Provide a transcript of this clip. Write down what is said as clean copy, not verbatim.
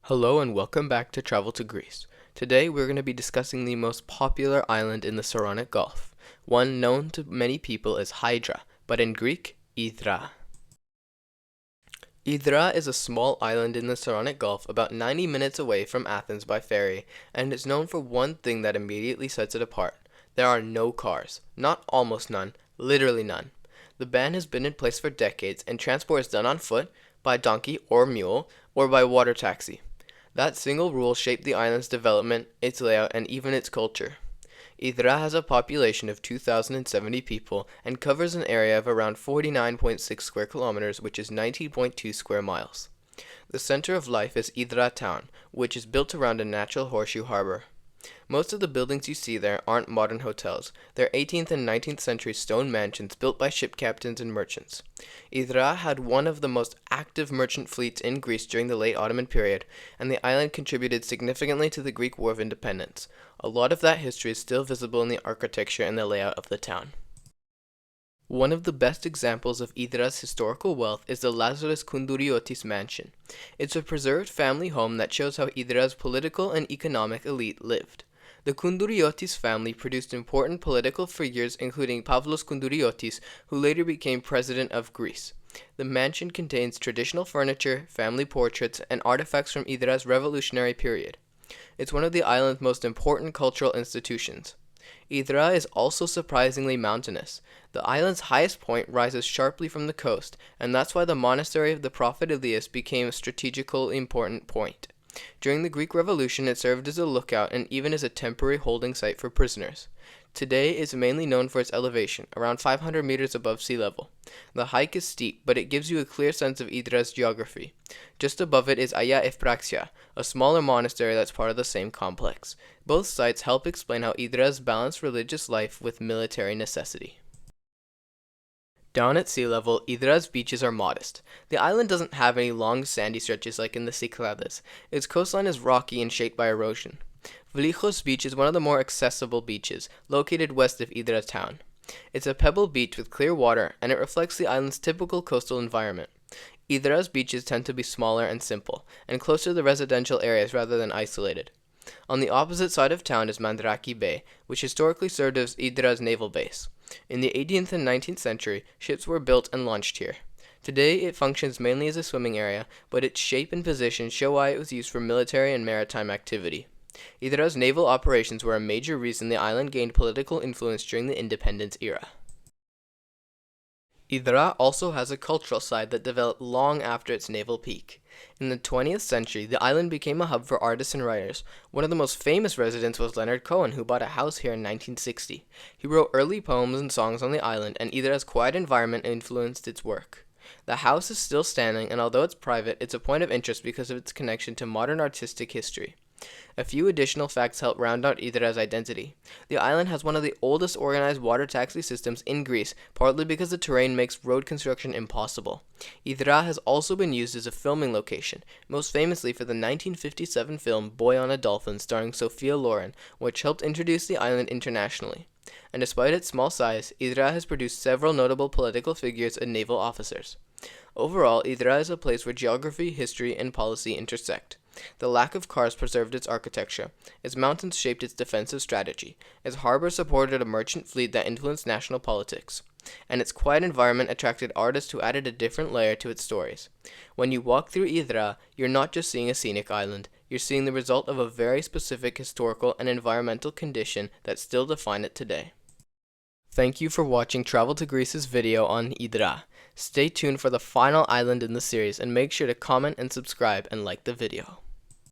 Hello and welcome back to Travel to Greece. Today we're going to be discussing the most popular island in the Saronic Gulf, one known to many people as Hydra, but in Greek, Hydra. Hydra is a small island in the Saronic Gulf about 90 minutes away from Athens by ferry, and is known for one thing that immediately sets it apart. There are no cars. Not almost none, literally none. The ban has been in place for decades, and transport is done on foot, by donkey or mule, or by water taxi. That single rule shaped the island's development, its layout, and even its culture. Hydra has a population of 2,070 people and covers an area of around 49.6 square kilometers, which is 19.2 square miles. The center of life is Hydra town, which is built around a natural horseshoe harbor. Most of the buildings you see there aren't modern hotels. They're 18th and 19th century stone mansions built by ship captains and merchants. Hydra had one of the most active merchant fleets in Greece during the late Ottoman period, and the island contributed significantly to the Greek War of Independence. A lot of that history is still visible in the architecture and the layout of the town. One of the best examples of Hydra's historical wealth is the Lazaros Koundouriotis mansion. It's a preserved family home that shows how Hydra's political and economic elite lived. The Koundouriotis family produced important political figures including Pavlos Koundouriotis, who later became president of Greece. The mansion contains traditional furniture, family portraits, and artifacts from Hydra's revolutionary period. It's one of the island's most important cultural institutions. Hydra is also surprisingly mountainous. The island's highest point rises sharply from the coast, and that's why the monastery of the prophet Elias became a strategically important point. During the Greek Revolution, it served as a lookout and even as a temporary holding site for prisoners. Today it is mainly known for its elevation, around 500 meters above sea level. The hike is steep, but it gives you a clear sense of Hydra's geography. Just above it is Aya Efpraxia, a smaller monastery that's part of the same complex. Both sites help explain how Hydra's balanced religious life with military necessity. Down at sea level, Hydra's beaches are modest. The island doesn't have any long sandy stretches like in the Cyclades. Its coastline is rocky and shaped by erosion. Vlichos Beach is one of the more accessible beaches, located west of Hydra town. It's a pebble beach with clear water, and it reflects the island's typical coastal environment. Hydra's beaches tend to be smaller and simple, and closer to the residential areas rather than isolated. On the opposite side of town is Mandraki Bay, which historically served as Hydra's naval base. In the 18th and 19th century, ships were built and launched here. Today, it functions mainly as a swimming area, but its shape and position show why it was used for military and maritime activity. Hydra's naval operations were a major reason the island gained political influence during the independence era. Hydra also has a cultural side that developed long after its naval peak. In the 20th century, the island became a hub for artists and writers. One of the most famous residents was Leonard Cohen, who bought a house here in 1960. He wrote early poems and songs on the island, and Hydra's quiet environment influenced its work. The house is still standing, and although it's private, it's a point of interest because of its connection to modern artistic history. A few additional facts help round out Hydra's identity. The island has one of the oldest organized water taxi systems in Greece, partly because the terrain makes road construction impossible. Hydra has also been used as a filming location, most famously for the 1957 film Boy on a Dolphin starring Sophia Loren, which helped introduce the island internationally. And despite its small size, Hydra has produced several notable political figures and naval officers. Overall, Hydra is a place where geography, history, and policy intersect. The lack of cars preserved its architecture, its mountains shaped its defensive strategy, its harbor supported a merchant fleet that influenced national politics, and its quiet environment attracted artists who added a different layer to its stories. When you walk through Hydra, you're not just seeing a scenic island, you're seeing the result of a very specific historical and environmental condition that still define it today. Thank you for watching Travel to Greece's video on Hydra. Stay tuned for the final island in the series, and make sure to comment and subscribe and like the video.